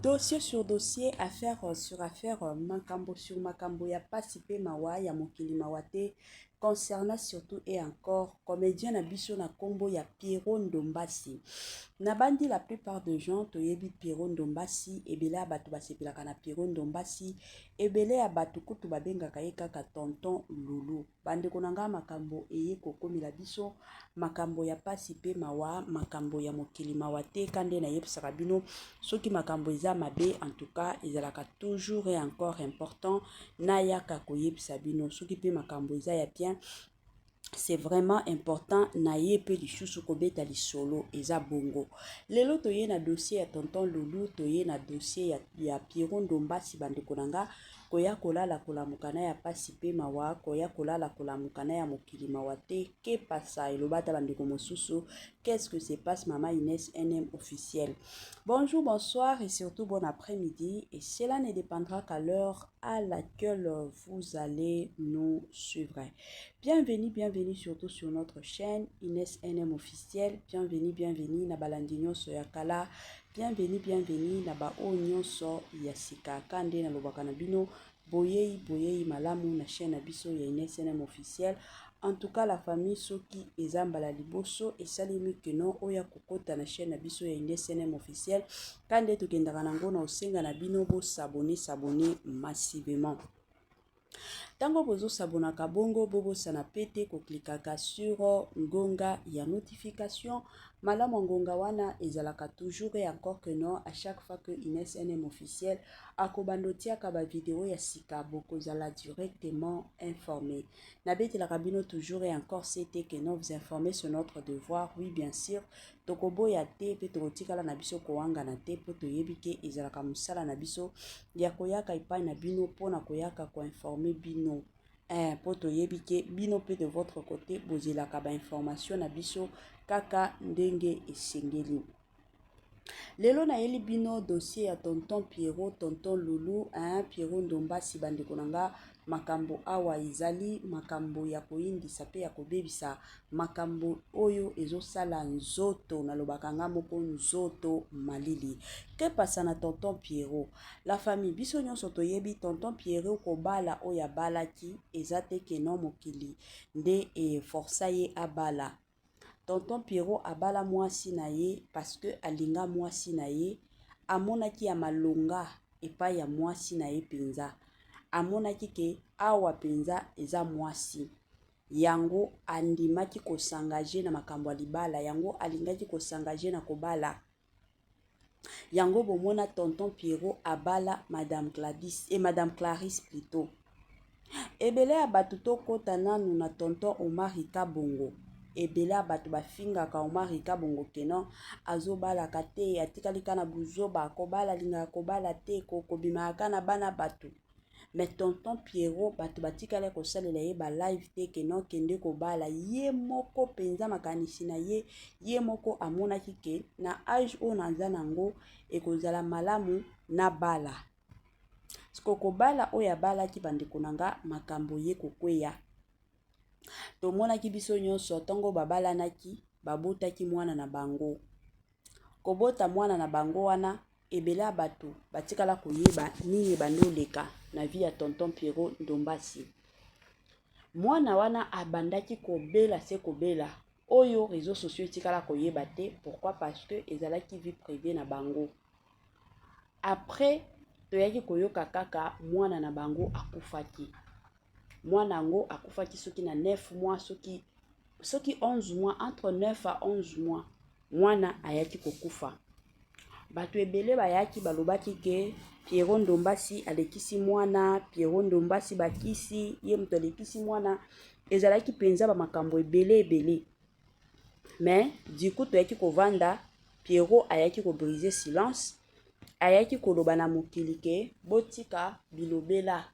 Dossier sur dossier, affaire sur affaire, makambo sur makambo, ya pasi pe mawa, ya mokili mawate, concernant surtout et encore, comédien na biso na kombo ya Pierrot Ndombasi. Nabandi la plupart des gens, toyebi Pierrot Ndombasi, ebele abatu basepelaka na Pierrot Ndombasi, ebele abatu kutu babengaka ye kaka tonton Lulu. Bande konanga makambo eye kokomela biso, makambo ya pasi pe mawa, makambo ya mokili mawate, kande na yebisaka bino, soki makambo eza mabe, en tout cas, ezalaka toujours et encore important, na yaka koyebisa bino, soki pe makambo eza ya bien, c'est vraiment important na ye pe lisusu kobeta lisolo eza bongo. Lelo toye na dossier ya tonton Lulu, toye na dossier ya Pierrot Ndombasi bande konanga, koya kolala kolamukana ya pasi pe mawa, koya kolala kolamukana ya mokili mawate, ke pasa elobata bande komosusu, qu'est-ce que se passe Maman Inès NM officiel. Bonjour, bonsoir et surtout bon après-midi, et cela ne dépendra qu'à l'heure à laquelle vous allez nous suivre. Bienvenue surtout sur notre chaîne Inès NM officiel. Bienvenue na balandinyo so yakala. Bienvenue na ba onyo so yasika kande na lobaka na bino. Boyei malamu na chaîne na biso ya Inès NM officiel. En tout cas la famille soki ezambala liboso et salimi que non oya kokota na chaîne na biso ya Inès NM officiel. Kande tokendaka nango na osenga na bino bo s'abonner massivement. Tango bozo sabona kabongo bobo sana pete ko klikaka sur ngonga ya notification. Malamu ngonga wana ezalaka toujours et encore que non à chaque fois que Inès NM officiel akobandotia kaba vidéo ya sika boko zala directement informé. Nabete la rabino toujours et encore c'était que non vous informer sur notre devoir. Oui bien sûr. Tokobo ya te pe tokotikala na biso koanga na te po toyebike ezalaka musala na biso ya koyaka ipai na bino pona koyaka ko informer bino. Po toyebike bino pe de votre côté bozelaka ba information na biso kaka ndenge esengeli. Lelo na yeli bino dossier ya tonton Pierrot, tonton Lulu, Pierrot Ndombasi bande konanga makambo awa izali makambo ya koyindisa pe ya kobebisa makambo oyo ezosala nzoto na lobakanga moko nzoto malili. Que pasa na tonton Pierrot? La famille biso nyonso toyebi tonton Pierrot kobala oya balaki ezate keno mokili nde e força ye abala. Tonton Pierrot abala mwasi na ye parce que alinga mwasi na ye amonaki ya malonga epai ya mwasi na ye penza. Amonaki ke awa penza eza mwasi. Yango andimaki kosangaje na makambo libala. Yango alingaki kosangaje na kobala. Yango bomona tonton Pierrot abala Madame Gladys et Madame Clarisse plutôt. Ebele abatu tokota nanu na tonton Omarika Bongo. Ebele abatu bafingaka Omarika Bongo keno azobala kate atikalika na buzoba kobala linga kobala te kokobimaka na bana batu. Mais tonton Pierrot batu batikale ko salela ye ba live te keno kende kobala ye moko penza makanisi na ye moko amonaki ke na âge o nanza nango ekozala malamu na bala. Skoko bala oya bala ki bande konanga makambo ye kokweya. To mona ki biso nyonso tongo babala naki babota ki mwana na bango. Kobota mwana na bango wana ebele abatu batikala koyeba nini bande oleka na vie ya tonton Pierrot Ndombasi. Mwana wana abandaki kobela se kobela. Oyo réseaux sociaux etikala koyeba te. Pourquoi? Parce que ezalaki vie privée na bango. Après toyaki koyoka kaka mwana na bango akufaki. Mwana ngo akufaki soki na 9 mois soki 11 mois entre 9 à 11 mois mwana ayaki kokufa. Batu ebele bayaki balobaki ke Pierrot Ndombasi alekisi mwana, Pierrot Ndombasi bakisi ye muto alekisi mwana, ezalaki penza ba makambo ebele. Mais du coup toyaki kovanda Pierrot ayaki ko briser silence. Ayaki koloba na mokili ke botika bilobela.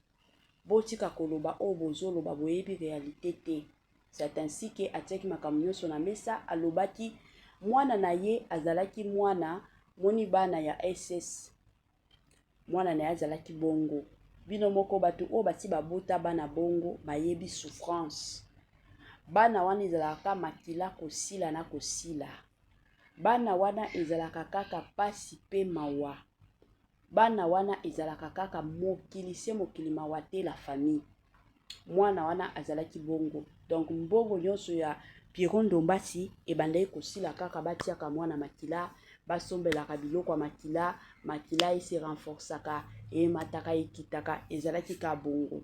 Botika koloba o bozoloba boyebi réalité te. C'est ainsi que atiaki makambo nyonso na mesa alobaki mwana na ye azalaki mwana moni bana ya SS. Mwana na ye azalaki bongo. Bino moko batu o bati babota bana bongo bayebi souffrance. Bana wana ezalaka makila kosila na kosila. Bana wana ezalaka kaka pasi pe mawa. bana wana ezalaka kaka mokili se mokili mawa te la famille mwana wana azalaki bongo donc mbongo nyonso ya Pierrot Ndombasi ebandaki kosila kaka batiaka mwana makila basombelaka biloko ya makila esi renforçaka emataka ekitaka ezalaki ka bongo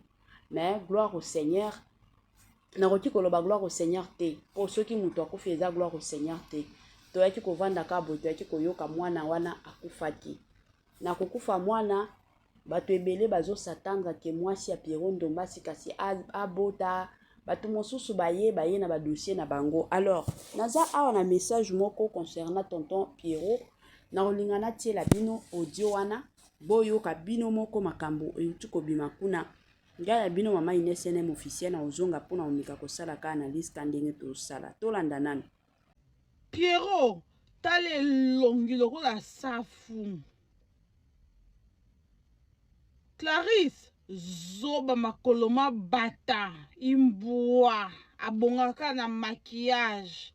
mais gloire au Seigneur nakoki koloba gloire au Seigneur te po soki moto akufi eza gloire au Seigneur te toyaki kovanda ka boye toyaki koyoka mwana wana akufaki na kokufa mwana bato ebele bazosatanga ke mwasi ya Pierrot Ndombasi kasi abota bato mosusu baye na badossier na bango. Alors naza awa na message moko concernant tonton Pierrot na kolinga natiela bino audio wana boyoka bino moko makambo euti kobima kuna ngai ya bino mama Ines NM officiel na ozonga mpona omeka kosala ka analyse ka ndenge tosala tolanda nani Pierrot tala elongi lokola safu. Clarisse zoba makolo mabata imbwa abongaka na maquillage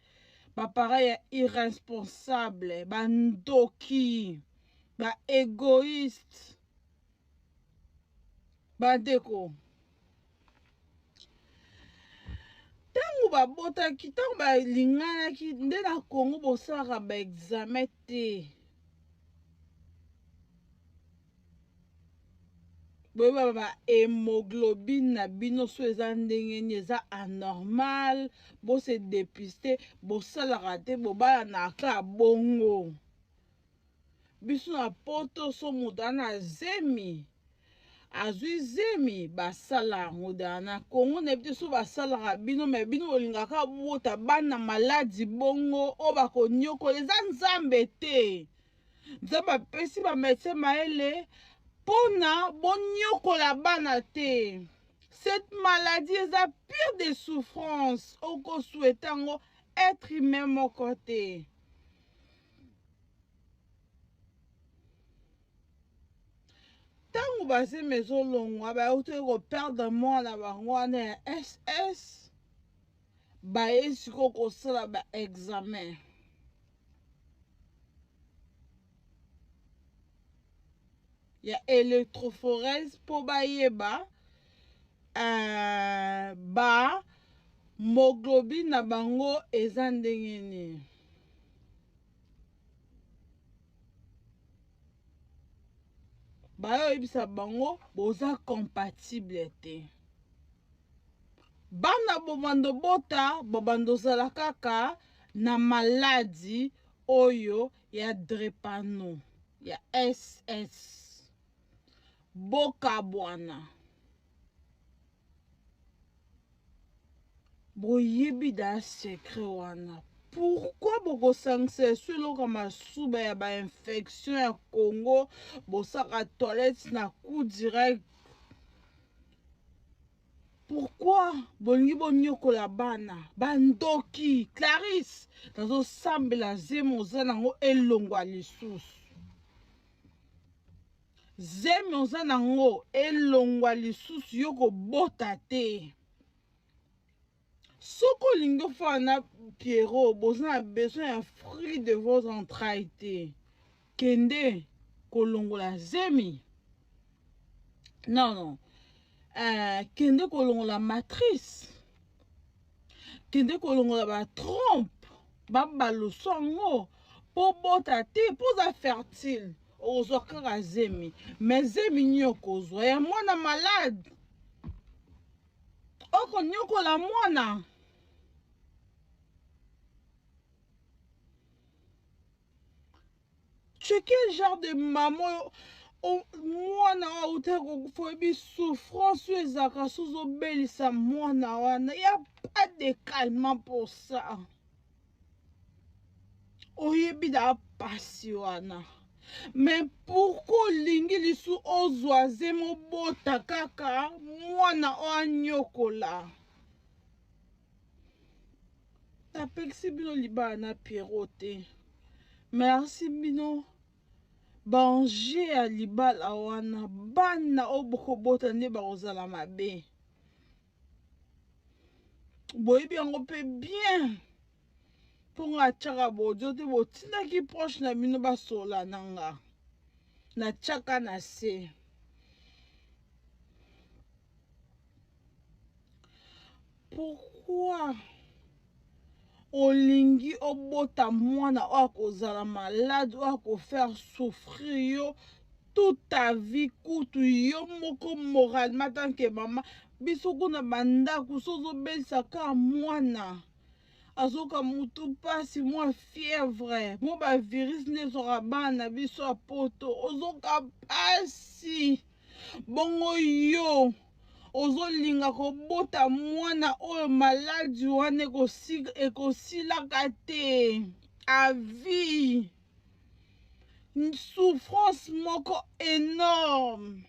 bapareil ya irresponsable bandoki ba égoïste bandeko ntango babotaki ntango balinganaki nde na Congo bosalaka baexamen te boyeba ba hémoglobine na bino so eza ndenge nini eza anormal bose dépiste bosalaka te bobalanaka bongo biso na poto so moto ana zemi azwi zemi basala yango dana na Congo na yebi te so basalaka bino me bino olingaka bota bana maladi bongo oyo bakonyokola eza nzambe te nzambe apesi bamédecin mayele mpona bonyokola bana te. Cette maladie eza pire de souffrance okosouhaite yango être humain moko te. Ntango bazemi ezolongwa bayauti koperdre mwana bango wana ya SS baye sikoyo kosala baexamen ya électrophorèse mpo bayeba ba moglobine na bango eza ndenge nini. Bayoyebisa bango boza compatible te. Bana bobando bota bobando zala kaka na maladi oyo ya drepano ya SS. Bokabwana boyebi da secret wana pourquoi bokosangisa eso eloko masuba ya bainfection ya Congo bosaka toilette na coup direct pourquoi bolingi bonyokola bana bandoki Clarisse nazosambela zemi oza nango elongwa lisusu zemi oza nango elongwa lisusu yo kobota te soki olingi ofana na Pierrot boza na besoin ya fruit de vos entrailles te kende kolongola zemi non kende kolongola matrice kende kolongola batrompe babaloso yango mpo bota te mpo oza fertile okozwa kaka zemi me zemi nini okozwa ya mwana malade okonyokola mwana tu es quel genre de maman mwana auta kokufa oyebi souffrance oyo ezalaka so ozobelisa mwana wana ya pas de calmant pour ça oyebi da pasi wana mais pourquoi olingi lisu ozwa zemi obota kaka mwana oyo anyokola napekisi bino libala na Pierrot te merci bino baange ya libala wana bana oyo bokobota nde bakozala mabe boyebi yango mpe bien mpongo atiaka bodio te botindaki proche na bino basola nanga na tiaka na se. Pourquoi olingi obota mwana oyo akozala malade oyo akofaire souffrir yo toute ta vie kutu yo moko moralement tant que mama biso kuna bandako so ozobelisa kaka mwana azoka mutu mpasi mwa fièvre mo bavirus nde ezoka bana na biso ya poto ozoka mpasi bongo yo ozolinga kobota mwana oyo maladi wana ekosilaka te a vie. Une souffrance moko énorme.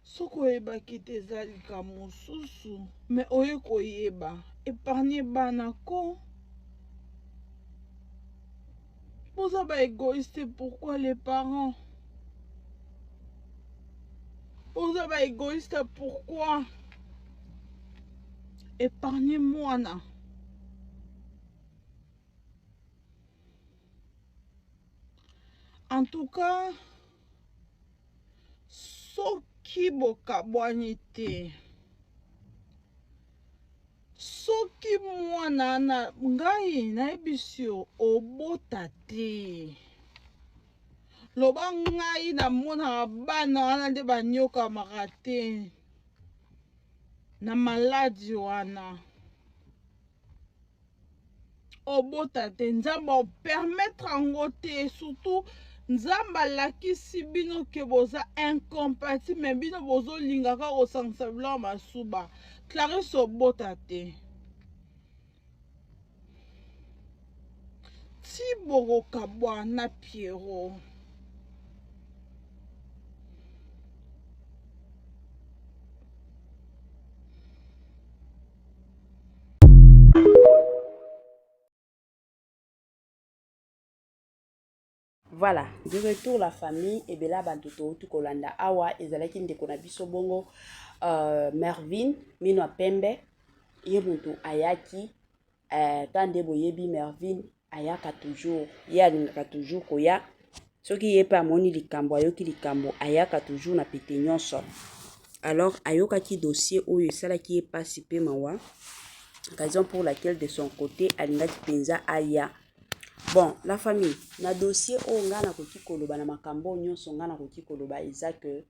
Soki oyebaki te eza likambo mosusu me oye koyeba épargne bana ko boza ba égoïste. Pourquoi les parents boza ba égoïste? Pourquoi épargne mwana? En tout cas, soki bokabwani te, soki mwana na ngai nayebisi yo obota te, loba ngai namonaka bana wana nde banyokamaka te na maladi wana, obota te. Nzambe opermettre yango te, surtout nzambe alakisi bino ke boza incompatible me bino bozolingaka kosangisa biloko masuba. Clarisse obota te. Ti bokokabwa na Pierrot Voilà, de retour la famille et bela bantuto tu kolanda awa ezalaki ndeko na biso bongo Mervin mino pembe ye muntu ayaki tande boyebi Mervin ayaka toujours ye alingaka toujours koya soki ye pe amoni likambo ayoki likambo ayaka toujours na pete nyonso. Alors ayokaki dossier oyo esalaki ye pasi pe mawa, raison pour laquelle de son côté alingaki penza aya. Bon, la famille, na dossier o ngana koki koloba na makambo nyonso ngana koki koloba eza que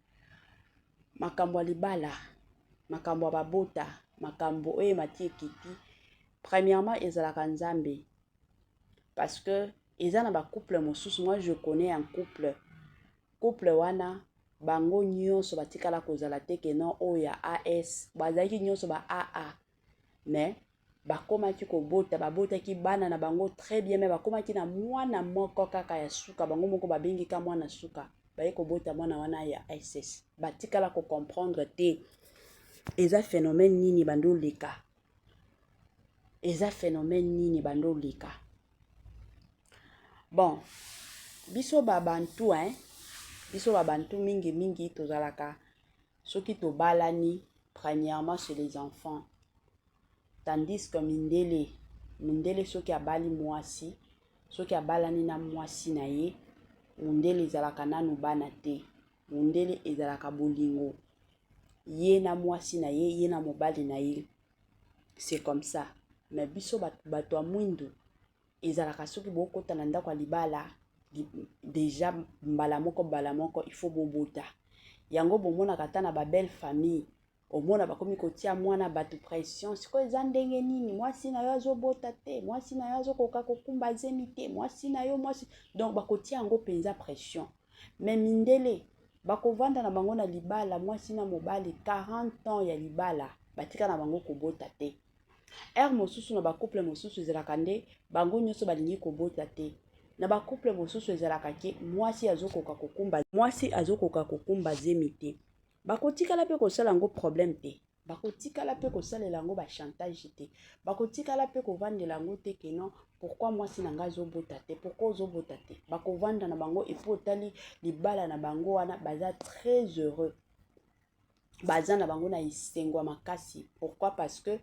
makambo libala, makambo babota, makambo oye mati ekiti. Premièrement, ezalaka nzambe. Parce que ezana ba couple mosusu, moi je connais un couple wana bango nyonso batikala kozala te ke non oya AS, bazaki nyonso ba AA. Mais bakomaki kobota babotaki bana na bango très bien, mais bakomaki na mwana moko kaka ya suka, bango moko babengi ka mwana suka baye kobota mwana wana ya SS. Batikala ko comprendre te eza phénomène nini bando leka, eza phénomène nini bando leka. Bon, biso babantu biso babantu mingi tozalaka soki tobalani premièrement chez les enfants. Tandis que mindele soki abali mwasi, soki abalani na mwasi na ye, mindele ezalaka nanu bana te, mindele ezalaka bolingo. Ye na mwasi na ye, ye na mobali na ye. C'est comme ça. Mais biso bato a mwindu, ezalaka soki bokota na ndako libala, déjà mbala moko il faut bobota. Yango bomona kata na ba belle famille. Omona bakomi kotia mwana batu pression siko eza ndenge nini mwasi na yo azobota te, mwasi na yo azokoka kokumba zemi te, mwasi na yo mwasi, donc bakotia yango penza pression. Mais mindele bakovanda na bango na libala mwasi na mobali 40 ans ya libala batika na bango kobota te. Mosusu na ba couple mosusu ezalaka nde bango nyonso balingi kobota te. Na ba couple mosusu ezalaka ke mwasi azokoka kokumba zemi te. Bakotikala pe kosala yango problème te, bakotikala pe kosalela yango ba chantage te, bakotikala pe kovandela yango te ke non pourquoi mwasi na nga azobota te, pourquoi ozobota te. Bakovanda na bango epo otali libala na bango wana baza très heureux, baza na bango na isengo makasi. Pourquoi? Parce que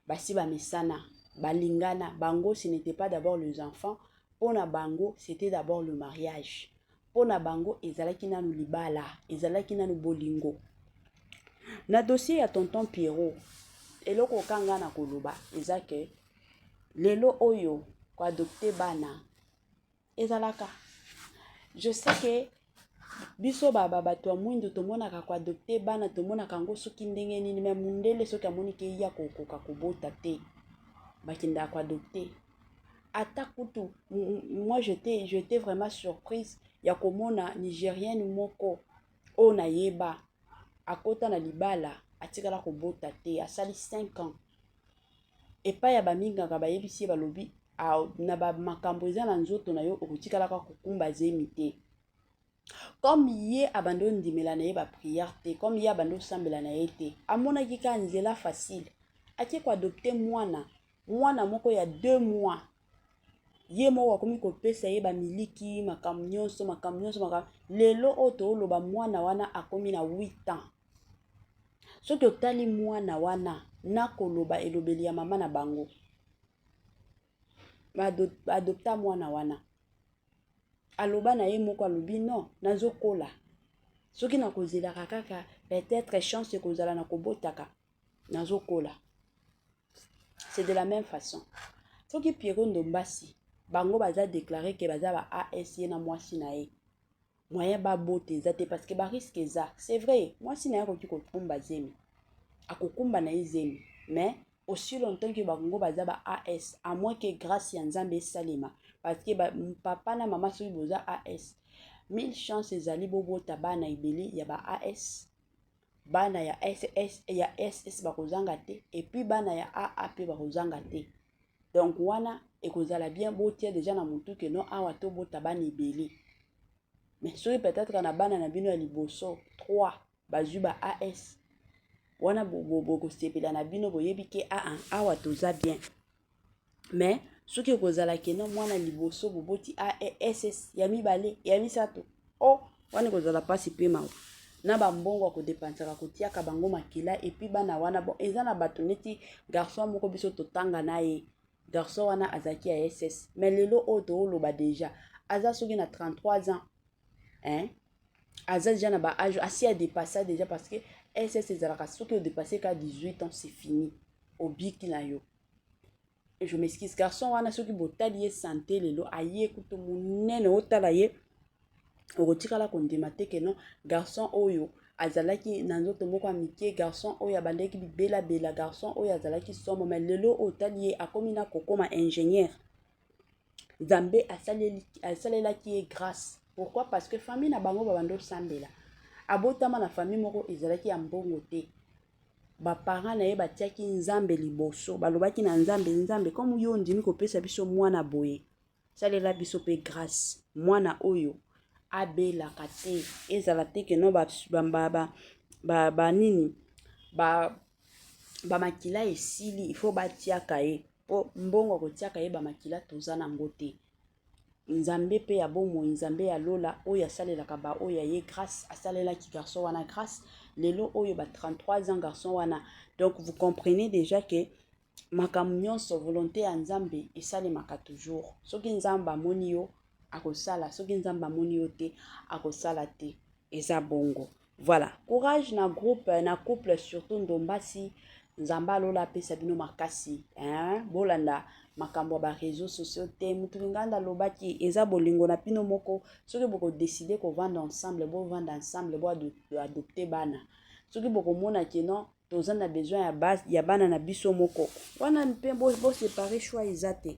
basi bamesana balingana bango, ce n'était pas d'abord les enfants, Pona bango, c'était d'abord le mariage. Pona bango, ezalaki nanu libala, ezalaki nanu bolingo. Na dossier ya tonton Pierrot, eloko kanga na koloba, ezake, lelo oyo, kwa adopté bana, ezalaka. Je sais que, biso bato ya mwindu tomonaka kwa adopté bana, tomonaka ngo soki ndenge nini, me mundele soki amoni ke ya kokoka kobota te, bakenda kwa adopté. Ata kutu, moi j'étais vraiment surprise ya komona nigérienne moko o na yeba akota na libala atikala kobota te asali 5 ans epa ya bamingaka bayebisi balobi na makambo eza na nzoto na yo okotikalaka kokumba zemi te comme ye abando ndimela na ye ba prière te comme ye abando sambela na ye te amonaki ka nzela facile atie ko adopter mwana moko ya 2 mois ye moko akomi kopesa ye bamiliki makambo nyonso lelo oto oloba mwana wana akomi na 8 ans soki otali mwana wana na koloba elobeli ya mama na bango adopta mwana wana aloba na ye moko alobi non nazokola soki nakozelaka kaka peut-être chance ekozala na kobotaka nazokola. C'est de la même façon soki Pierrot Ndombasi bango baza déclaré que baza ba AS ye na mwasi na ye moyen ba bote za te parce que ba risque za c'est vrai mwasi na ye ko kokumba zemi akokumba na ye zemi mais aussi longtemps que bango baza ba AS à moins que grâce ya Nzambe salima parce que papa na mama soki boza AS 1000 chances ezali bobota bana ibeli ya ba AS bana ya SS bakozanga te et puis bana ya AAP bakozanga te donc wana ekozala bien botia déjà na mutu que non awa to bota bana ibeli mais soki peut-être na bana na bino ya liboso 3 bazwi ba AS wana bokosepela na bino boyebi ke awa toza bien mais soki ekozala ke non mwana liboso boboti SS ya mibale ya misato wana ekozala pasi pe mawa na bambongo akodepansaka kotiaka bango makila et puis bana wana bon eza na bato neti garçon moko biso totanga na ye garçon wana azaki ya SS mais lelo oto oloba déjà aza soki na 33 ans aza déjà na ba âge asi a dépassé déjà parce que SS ezalaka soki odépassé ka 18 ans c'est fini obiki na yo et je m'excuse garçon wana soki botali ye santé lelo aye kutu munene otala ye okotikala kondima te ke non garçon oyo azalaki na nzoto moko ya mike garçon oyo abandaki bibelabela garçon oyo azalaki somo mais lelo otali ye akomi na kokoma ingénieur Nzambe asalelaki ye grâce pourquoi parce que famille na bango babando sambela abotama na famille moko ezalaki ya mbongo te baparent na ye batiaki Nzambe liboso balobaki na Nzambe comme yo ndimi kopesa biso mwana boye salela biso pe grâce mwana oyo abelaka te ezala te ke no nini bamakila esili il faut batiaka ye po mbongo kotiaka ye bamakila toza nango te Nzambe pe ya bomoi Nzambe ya lola oyo asalelaka ba oyo ya ye grâce asalelaki garçon wana grâce lelo oyo ba 33 ans garçon wana donc vous comprenez déjà que makambo nyonso volonté ya Nzambe esalemaka toujours soki Nzambe amoni yo akosala soki Nzambe amoni yo te akosala te eza bongo voilà courage na groupe na couple surtout Ndombasi Nzambe alola apesa bino makasi bolanda makambo ba réseaux sociaux te mutu nganda lobaki eza bolingo na pino moko soki boko décider ko vendre ensemble bo adopter bana soki boko mona ke non toza na besoin ya base ya bana na biso moko wana mpe bo séparer choix ezate